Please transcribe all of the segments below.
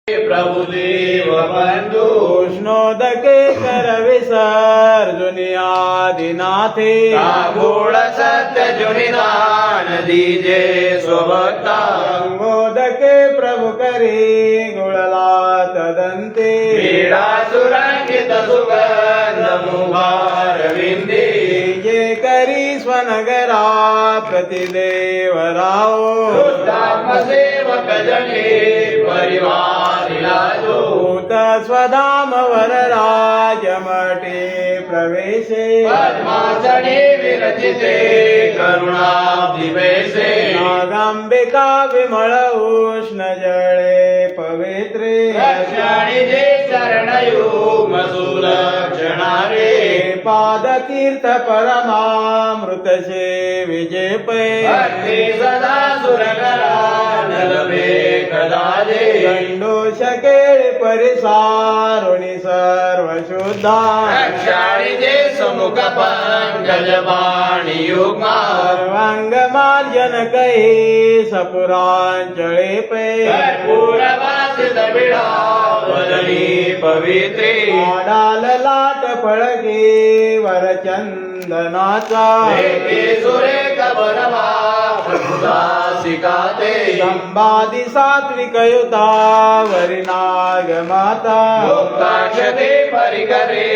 प्रभुदेव बंधु उष्णोदके करविसर्जुनी आदिनाथे गोड सत्य जुनिदान दीजे स्वभक्ता मोदके प्रभु करी गुळला तदंते पीडा सुरंगित सुगंध मुभार विंदी जे करी स्वनगरा प्रतिदेव राव शुद्धात्म सेवक जने परिवार लाजो भूत स्वधाम वरराज मठे प्रवेशे पद्मासने विरचिते करुणाब्धिवेशे नागांबिका विमळ उष्ण जळे पवित्रे रक्षाणि जे शरणयुग्म सुलक्षणारे पादतीर्थ परमामृत सेविजे पै भक्ती सदा सुरकरा नलभे कदाजे गंडोष केळी परिसारुणी सर्व शुद्धा रक्षाणि जे समुख पंकज बाणी युग्मा सर्वांग मार्जन कै सपुरांचळे पै कर्पूरवासित बिडा वदनी पवित्रे आडाल लाट फळगे वरचंदनाचा देखे सुरेख बरमा प्रभुदासिकाते संबादी सात्विक युता वरिनाग माता मुक्ताक्षते परिकरे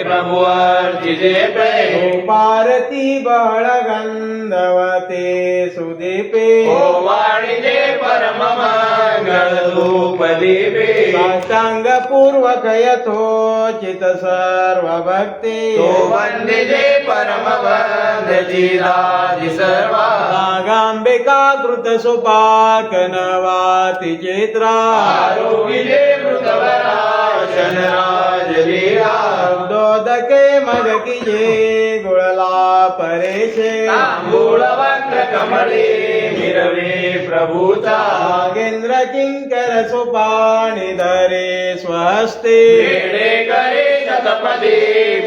प्रभु अर्चिजे प्रेम पारती बहळ गंधवते सुदीपे ओ वाणिजे परम मंगल धूप दीपे साष्टांग पूर्वक यथोचित सर्व भक्ती तो वंदिजे परम वंदजिरादि सर्वा नागांबिका कृत सुपाक नवाति चित्रा आरोग्यजे मृतवरा शनराज लीला दोदके मगकिजे गुळला परेशे तांबूळ वक्र कमळे मिरवे प्रभूचा नागेंद्र किंकर सुपाणी धरे स्वहस्ते वेडे करे शतपदी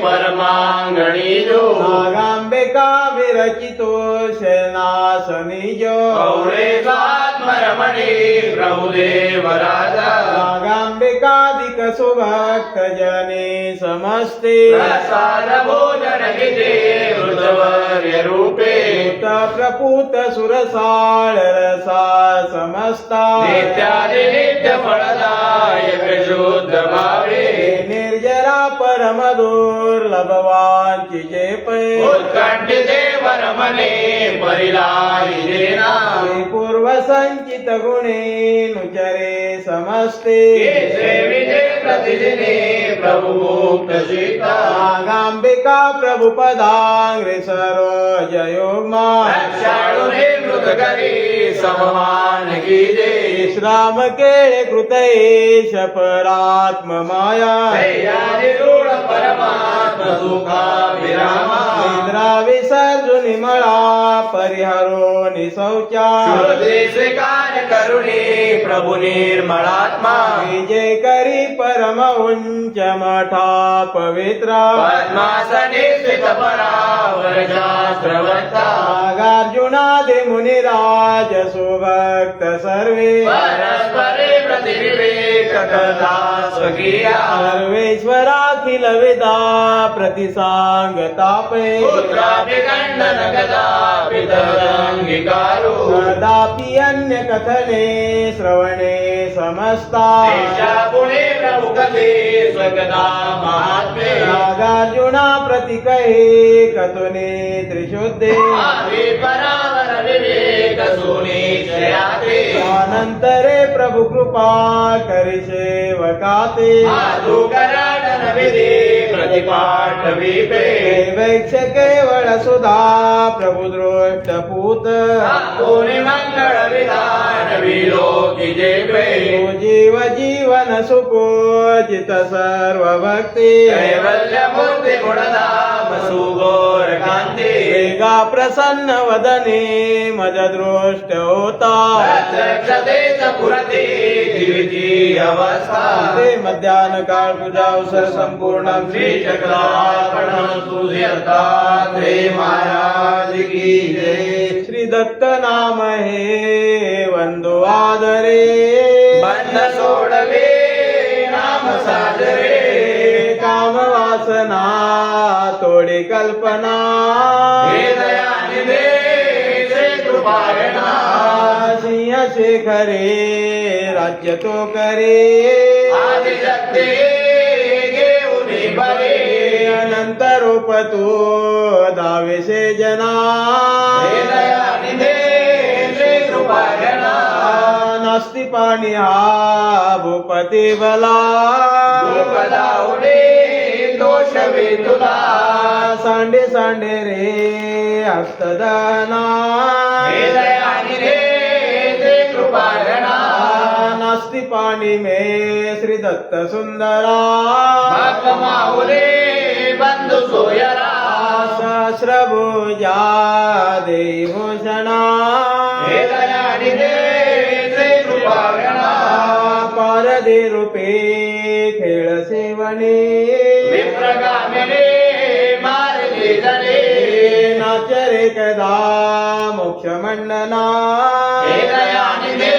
परमांगणी जो नागांबिका विरचितो शनासनी जो गौरे स्वात्मरमणी प्रभुदेव राजा नागांबिकाधिक सुभक्त जने समस्ते प्रसाद भोजन गिजे ऋतवर्य रूपे भूत प्रपूत सुरसाळ रसा समस्ता नित्यादि नित्य फलदायक शुद्ध भावे निर्जरा परम दुर्लभवांची जे पै उत्कंठिते वरमने परिलाई देना पूर्व संचित गुणे नुचरे समस्ते सेविजे प्रतिदिने प्रभु मुक्त सीता नागांबिका प्रभु पदांग्रे सरोज योगमा रक्षाळुने मृत करी सममान कीजे विश्राम केळे कृतयेश परात्म माया दैयादिरूढ परमात्म सुखाभिरामा निद्रा विसर्जुनी मळा परिहरो निशौचा श्रुती स्वीकार करुणी प्रभु निर्मळात्मा विजय करी परम उंच मठा पवित्रा पद्मासने स्थित परावर शास्त्रवत्ता नागार्जुनादि मुनिराज सुभक्त सर्वे परस्परे प्रतिविवेक कथा स्वकीया सर्वेश्वराखिल विदा प्रतिसांगतापे पुत्राभिखंडन कदापि तदंगीकारो कदापि अन्य कथने श्रवणे समस्ता देशा पुणे प्रभु कथे स्वगता महात्मे नागार्जुना प्रति कहे कथुने त्रिशुद्धे आवे परावर विवेक सुनिश्चयाते अनंतरे प्रभु कृपा करि सेवकाते साधु कराटन विधि प्रतिपाठ विपे वैक्ष केवळ सुधा प्रभु दृष्ट पूत कोणी मंगळ विधान विलोकी जेपे जीव जीवन सुपूजित सर्व भक्ती कैवल्य मूर्ती गुणधाम सुगोर कांती वेगा प्रसन्न वदने मज दृष्ट होता प्रत्यक्षतेच पुरती जीविती अवस्था ते मध्यान काळ तुझा अवसर संपूर्ण श्री चक्रार्पण तुझ्यता श्री महाराज की जय श्री दत्त नाम हे वंदो आदरे बंध सोडवे वासना तोडी कल्पना हे दयानिधे श्री कृपाळणा सिंह शेखरे राज्य तो करे आदिशक्ती घेऊनी बरे अनंत रूप तू दावेसे जना हे दयानिधे श्री कृपाळणा नास्ति पाणी हा भूपती बला दुःखदावडे दोष वेतुला सांडे सांडे रे हस्तदना हे दयानिधे श्री कृपाळणा नास्ति पाणी मे श्री दत्त सुंदरा भक्त माहुले बंधू सोयरा सहस्रभुजा देवभूषणा हे दयानिधे श्री कृपाळणा पारदे रूपे खेळ सेवणे विप्रगामिने मारले जने नाचरे कदा मोक्ष मंडना हे दयानिधे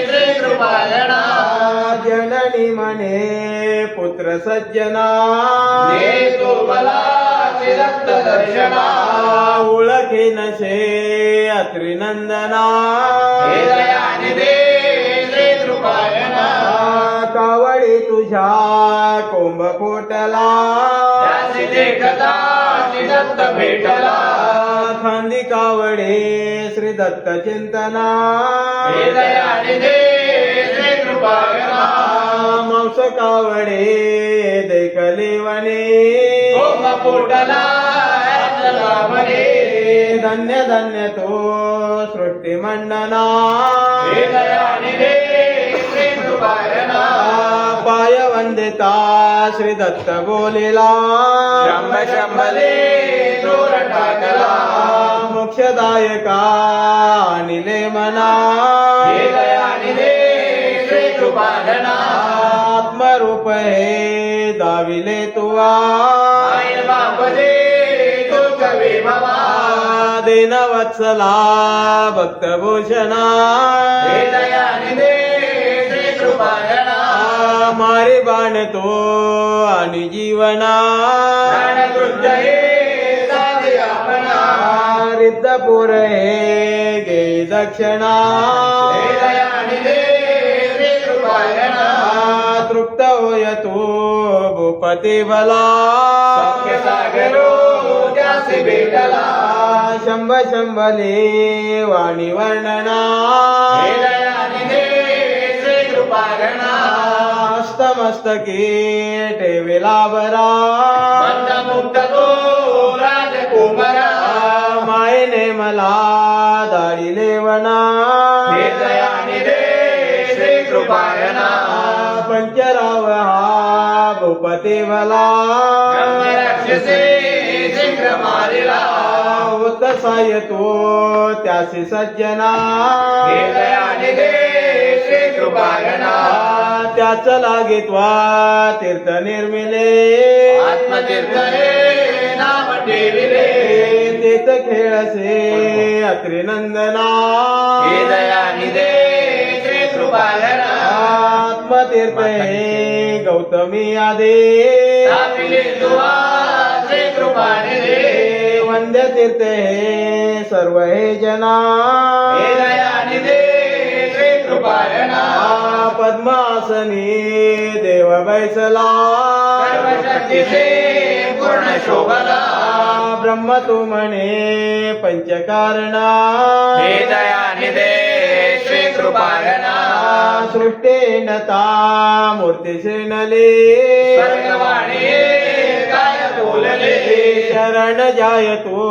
श्री कृपाळणा जननी म्हणे पुत्र सज्जना हे तो मला रक्त दर्शना ओळखे नशे अत्रिनंदना हे दयानिधे श्री कृपाळणा कावडी तुझ्या कोंब कोटला त्याची देखता श्री दत्त भेटला खांदी कावडे श्री दत्त चिंतना हे दयानिधे श्री कृपाळणा मांस कावडे देखले वने ओम पोटला म्हणे धन्य धन्य तो सृष्टी मंडना हे दयानिधे श्री कृपाळणा पाय वंदिता श्री दत्त बोलिला शंभ शंभले चोर टाकला मोक्षदायका निले मना हे दयानिधे श्री कृपाळणा आत्मरूप हे दाविले तुवा आई बापले तो कवी भवा देन वत्सला भक्तभूषणा हे दयानिधे श्री कृपाळणा मारे बाण तो आणि जीवना ज्ञानकृत्य हे साधे आपणा रिद्धपूर हे गे दक्षिणा हे दयानिधे श्री कृपाळणा तृप्त होय तू भूपती बला सख्य सागरो त्यासी भेटला शंभ शंभले वाणी वर्णना हे दयानिधे श्री कृपाळणा हस्तमस्तके ठेविला बरा बंधमुक्त तो राजकुमारा मायने मला दाढी वना हे दयानिधे श्री कृपाळणा पंचराव हा भूपती बला राक्षसे शीघ्र मारिला होत साय तो त्यासी सज्जना हे दयानिधे श्री कृपाळणा त्याच लागित्वा तीर्थ निर्मिले आत्मतीर्थ हे नाम ठेविले तेथ खेळसे अत्रिनंदना हे दयानिधे श्री कृपाळणा आत्मतीर्थ हे गौतमी आदे स्थापिले तुवा श्री कृपाळणे वंद्य तीर्थ हे सर्व हे जना हे दयानिधे श्री कृपाळणा पद्मासनी देव बैसला सर्वशक्तीचे पूर्ण शोभला ब्रह्म तू म्हणे पंचकारणा हे दयानिधे श्री कृपाळणा सृष्टे नता मूर्ती श्रीनले स्वर्गवाणी काय बोलले शरण जाय तू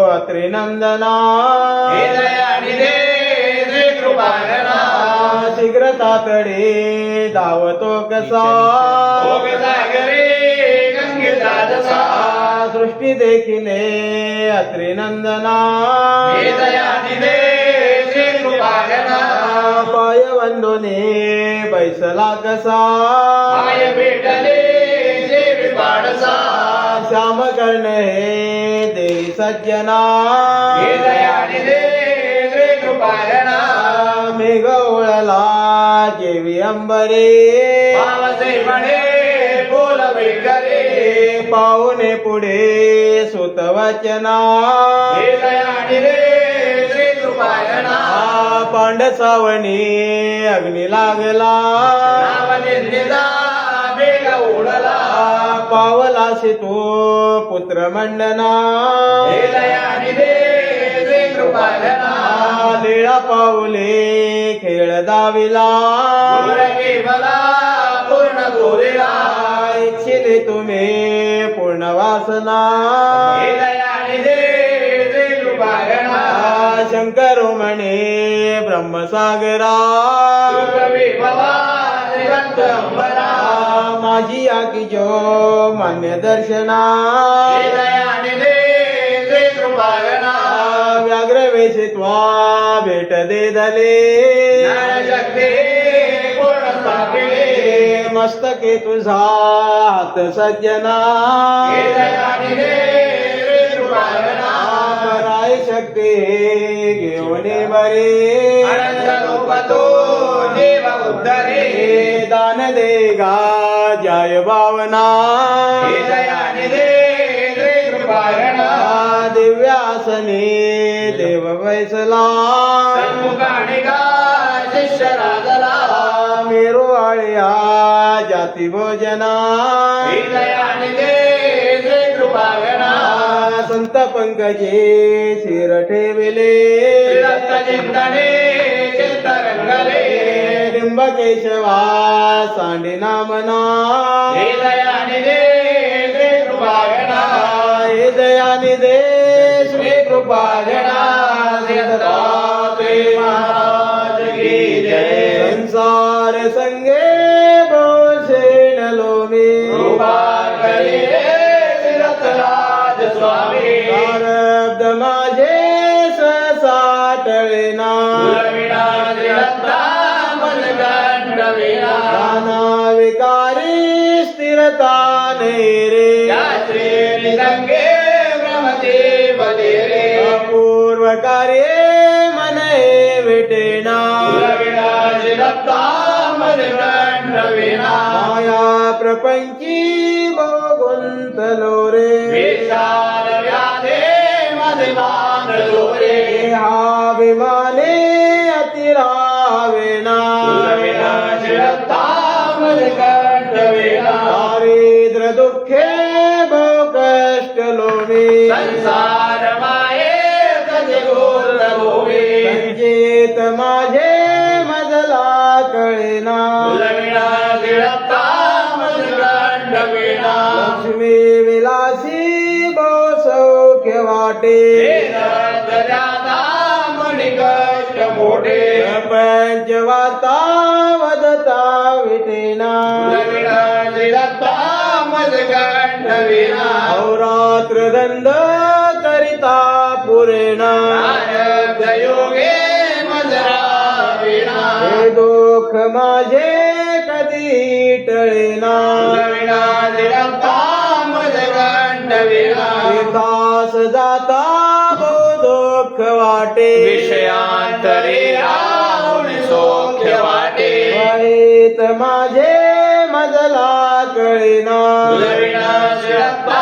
अत्रिनंदना हे दयानिधे श्री कृपाळणा शीघ्र तातडे धावतो कसा भोग सागरे गंगेचा जसा सृष्टी देखिले अत्रिनंदना हे दयानिधे श्री कृपाळणा पाय वंदोने बैसला कसा माय भेटले देवी पाडसा श्याम कर्ण हे देवी सज्जना हे दयानिधे श्री कृपाळणा मेघ ओळला जेवी अंबरे पावसे म्हणे बोलवे करे पाहुणे पुढे सुतवचना हे दयाळी रे श्री कृपाळना पांडसावणी अग्नी लागला नावनिंदिला वेग उडला पावलासी तो पुत्र मंडना हे दयाळी रे श्री कृपाळना लीळा पाऊले खेळ दाविला गुरगे मला पूर्ण गोरेला इच्छिले तुम्ही पूर्ण वासना हे दयाळी रे श्री कृपाळना शंकर म्हणे ब्रह्मसागरा सुखवी भवा श्रीरक्त अंबरा माझी आकी जो मान्य दर्शना हे दयाळी रे श्री कृपाळना व्याघ्र वेशित्वा भेट दे दले ज्ञानशक्ती पूर्ण स्थापिले मस्तके तुझा हात सज्जना हे दयाळी रे श्री कृपाळना पराय शक्ती घेऊन बरे अनंत रूप तो जीव उद्धरे दान देगा जय भावना हे दयाळी रे श्री कृपाळना दिव्यासने देव वैसला सन्मुखाने गा शिष्य राजला मेरो आळ्या जाती भोजना हे दयाळी रे श्री कृपाळना संत पंकजे शिर ठेविले श्रीरक्त चिंतने चित्तरंगले लिंबकेशवा सांडी नामना हे दयाळी रे श्री कृपाळना हे दयानी दे श्री कृपाळना श्री दत्तात्रेय महाराज की जय संसार संगे बोसेन लोमी कृपा करे श्री दत्तराज स्वामी प्रारब्ध माझे ससाटळेना गुरविना श्री दत्ता मनगंडविना नाना विकारी स्थिरता नाही रे या श्री निसंगे भ्रमते बदेरे अपूर्व कार्ये मने विटेना गुरविना श्री दत्ता मनगंडविना माया प्रपंची गुंतलो रे विशाल व्याधे मध्ये बांधलो रे देहाभिमाने अतिरावेना गुरविना श्री दत्ता मनगंडविना दारिद्र्य दुःखे बहु कष्ट लोमी संसार माये कसे गोर गोवे संचेत माझे मजला कळेना गुरविना श्री दत्ता मनगंडविना लक्ष्मी विलासी बहु सौख्य वाटे मणिकष्ट मोठे प्रपंच वार्ता वदता विटेना गुरविना श्री दत्ता मनगंडविना अहोरात्र दंड करिता पुरेना प्रारब्ध योगे मजराविना हे दुःख माझे कधी टळेना गुरविना श्री दत्ता मनगंडविना दास जाता बहु दुःख वाटे विषयांतरे राहुण सौख्य वाटे वाईत माझे मजला कळेना गुरविना श्री दत्ता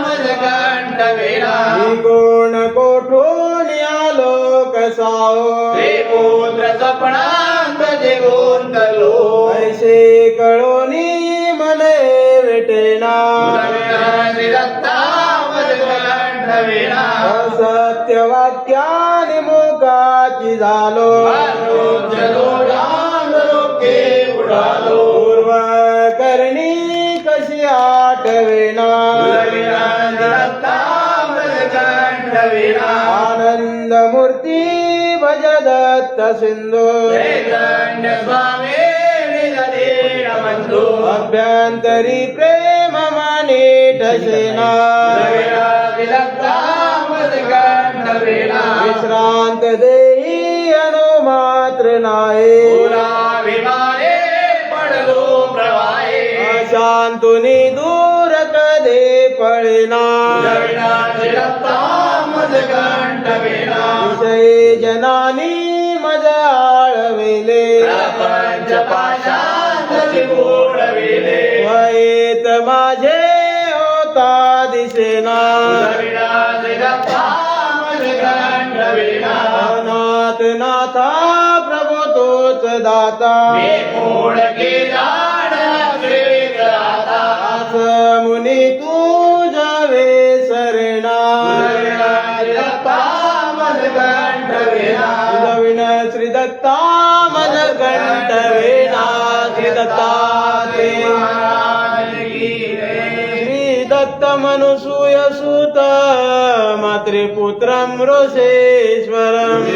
मनगंडविना मी कोण कोठून आलो कसाओ हे पुत्र स्वप्नांत जे गोंधलो ऐसे कळोनी मने विटेना गुरविना श्री दत्ता मनगंडविना असत्य वाक्याने मुखाची झालो चलो राम लोके उडालो पूर्व करणी कशी आठवेना गुरविना श्री दत्ता मनगंडविना आनंद मूर्ती भज दत्त सिंधू चैतन्य स्वामी निज दीनबंधू अभ्यंतरी प्रेम माने ठसेना गुरविना श्री दत्ता मनगंडविना विश्रांत देही अनुमात्र नाये विमाने पडलो प्रवाहे अशांतुनी दूर कधे पळेना गुरविना श्री दत्ता मनगंडविना विषय जनानी मज आळविले प्रपंच पाशांत बुडविले वैत माझे देवतादिसेना नाथ नाथा प्रभो तोच दाता दास मुनी तुझावे शरणा तुझविण श्री दत्ता मन कंठ वेणा श्री दत्ता श्री दत्त मनुसूय सुत मातृपुत्रं ऋषेश्वरम्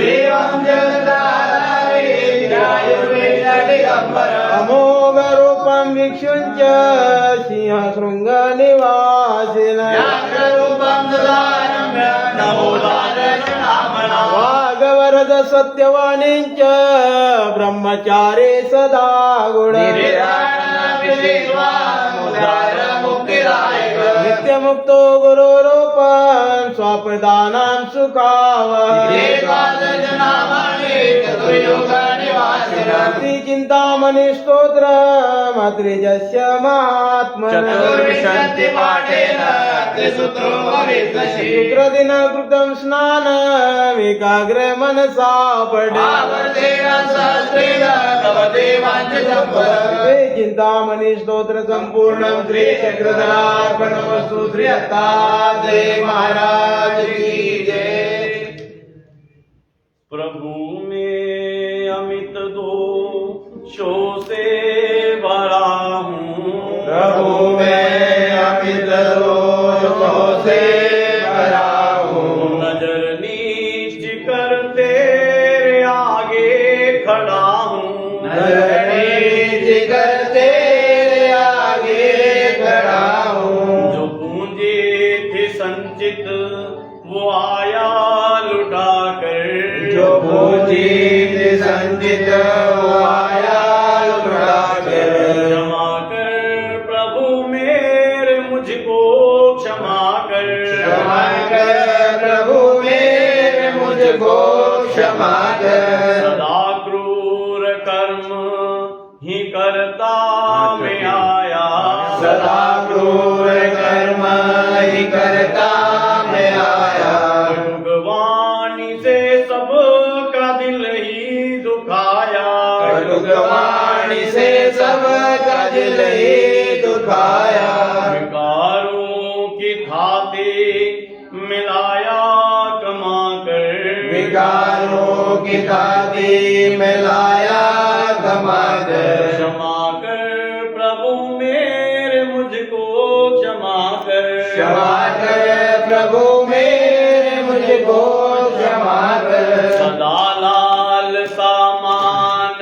अमोघ रूपं वीक्षुञ्च सिंह शृंग वागवरद सत्यवाणींच ब्रह्मचारी सदा गुण नित्यमुक्तो गुरुरूपं स्वापदानां सुखावः चिंतामणि स्तोत्र मातृजस्य महात्मनः शुक्रदिन कृतं स्नानम् एकाग्र मनसा पठे चिंतामणि स्तोत्र संपूर्णं श्री चक्रधरार्पणमस्तु श्री दत्तात्रेय महाराज की जय। प्रभु में अमित दोषों से भरा हूँ, प्रभु मैं अमित दोषों से भरा हूँ, नजर नीच कर तेरे आगे खड़ा हूँ, नजर नीच कर तेरे आगे खड़ा हूँ, जो पूंजी थी संचित वो आया लुटा कर, जो पूंजी थी संचित वो आया लुटा कर, क्षमा कर प्रभु मेरे मुझको क्षमा कर, क्षमा कर प्रभु मेरे मुझको क्षमा कर, सदा क्रूर कर्म ही करता मैं आया, सदा क्रूर कर्म ही करता मैं आया, भगवानी से सबका दिल ही दुखाया, कटुकवाणी से सबका दिल ही दुखाया, विकारों की थाती मिलाया कमा कर, विकारों की थाती मिलाया कमा कर, क्षमा कर प्रभु मेरे मुझको क्षमा कर, क्षमा कर प्रभु मेरे मुझको क्षमा कर, सदा लाल सामान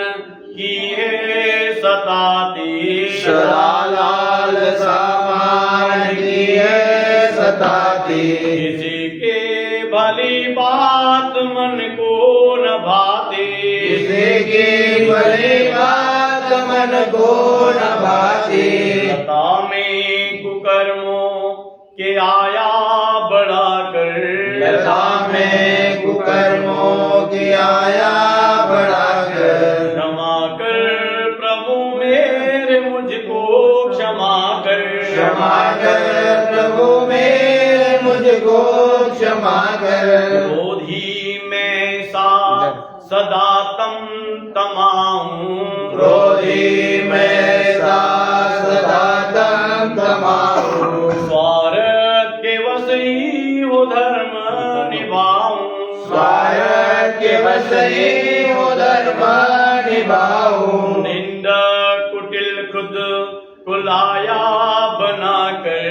की है सताती, सदा लाल सामान की है सताती, किसी के भली बात मन को न भाती, किसी की भली बात मन को न भाती, लता में कुकर्मों के आया बढ़ा कर, लता में कुकर्मों की आया बढ़ा कर, क्षमा कर प्रभु मेरे मुझको क्षमा कर, क्षमा कर प्रभु मेरे मुझको क्षमा कर, क्रोधी मैं सा सदा तम तमाऊं, क्रोधी मैं सा सदा तम तमाऊं, स्वार्थ के वश ही हो धर्म निभाऊं, स्वार्थ के वश ही हो धर्म निभाऊं, निंदक कुटिल खुद कुलाया बना कर,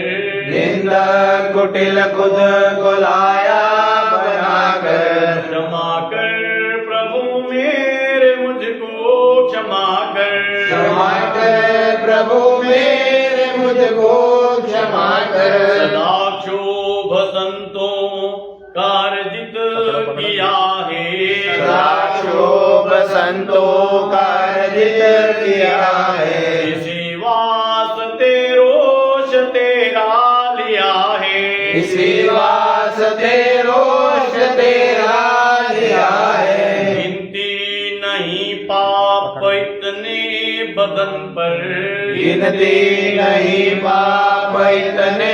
निंदक कुटिल खुद को लाया बना कर, क्षमा कर प्रभु मेरे मुझको क्षमा कर, क्षमा कर प्रभु मेरे मुझको क्षमा कर, सदा क्षोभ संतों कार्जित किया है, सदा क्षोभ संतों का जिक्र किया है, इसी वास्ते रोष तेरा लिया है, इसी वास्ते रोष तेरा लिया है, गिनती नहीं पाप इतने बदन पर, गिनती नहीं पाप इतने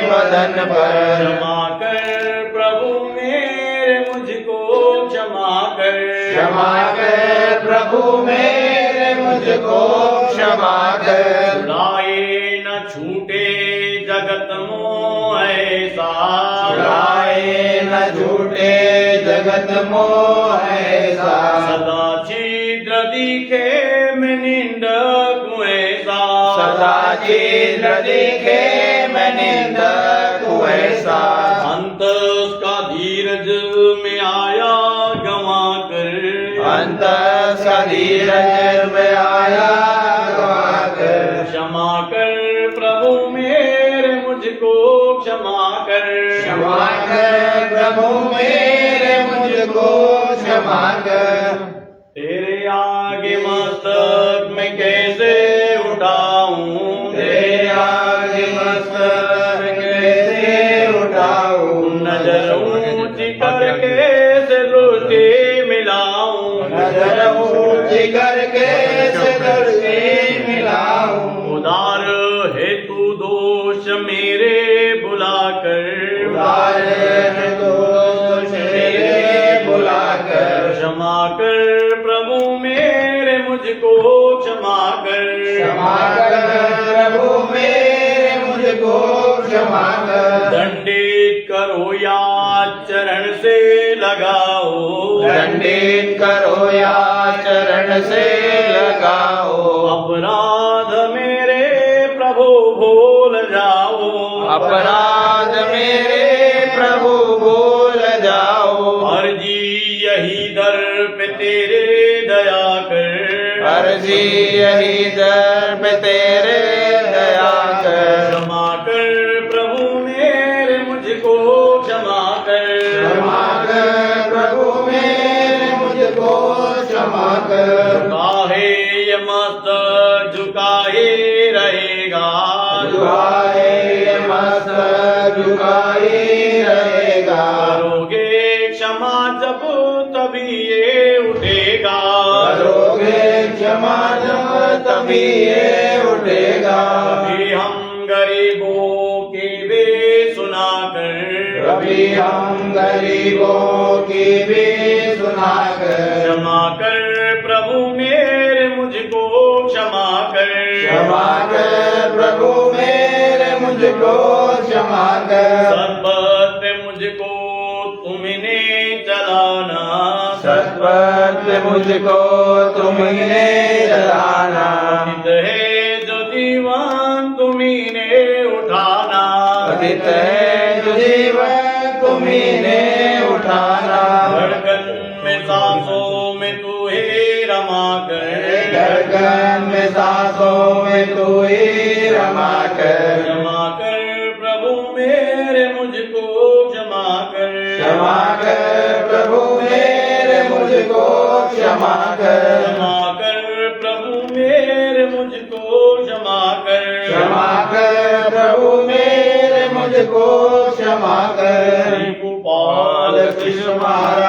बदन पर। क्षमा कर प्रभु मेरे मुझको क्षमा कर। क्षमा कर प्रभु मेरे मुझको क्षमा कर। छुड़ाए न छूटे जगत मोह ऐसा। छुड़ाए न छूटे जगत मोह ऐसा। सदा छिद्र दिखे मैं निंदक हूँ ऐसा। सदा छिद्र दिखे मैं निंदक हूँ ऐसा। अंत का धीरज में आया गवा कर। अंत का धीरज में आया गवा कर। क्षमा कर प्रभु मेरे मुझको क्षमा कर। क्षमा कर प्रभु मेरे मुझको क्षमा कर। तेरे आगे मस्तक में कैसे उठाऊं। तेरे आगे मस्तक कैसे उठाऊं। नजर ऊंची करके से दृष्टि मिलाऊं। नजर ऊंची करके से दृष्टि मिलाऊं। उदार हेतु दोष मेरे बुलाकर। उदार है दोष मेरे बुलाकर। क्षमा कर प्रभु मेरे मुझको क्षमा कर। क्षमा कर प्रभु मेरे मुझको क्षमा कर। दंडित करो या चरण से लगाओ। दंडित करो या चरण से लगाओ। अपराध मेरे प्रभु भूल जाओ। अपराध मेरे प्रभु भूल जाओ। अर्जी यही दर पे तेरे दया कर। अर्जी यही दर पे तेरे दया कर। क्षमा कर प्रभु मेरे मुझको क्षमा कर। क्षमा कर प्रभु मेरे मुझको क्षमा कर। काहे ये मस्तक झुकाए रहेगा। झुकाए मस्तक झुकाए रहेगा। करोगे क्षमा जब तभी ये उठेगा। करोगे क्षमा जब तभी ये उठेगा। कभी हम गरीबों की भी सुना कर। कभी हम गरीबों की भी सुना कर। क्षमा कर प्रभु मेरे मुझको क्षमा कर। क्षमा कर प्रभु मेरे मुझको क्षमा कर। सर्वत मुझको तुमने चलाना। सतपथ मुझको तुमने चलाना। हित है जो जीवन तुम्हीने उठाना। पतित है जो जीवन तुम्हीने उठाना। धड़कन में सांसों में तू ही रमा कर। धड़कन में सांसों में तू ही रमा कर। क्षमा कर प्रभु मेरे मुझको क्षमा कर। क्षमा कर प्रभु मेरे मुझको क्षमा कर। क्षमा कर प्रभु मेरे मुझको क्षमा कर। क्षमा कर प्रभु मेरे मुझको क्षमा कर। गोपाल कृष्ण महाराज।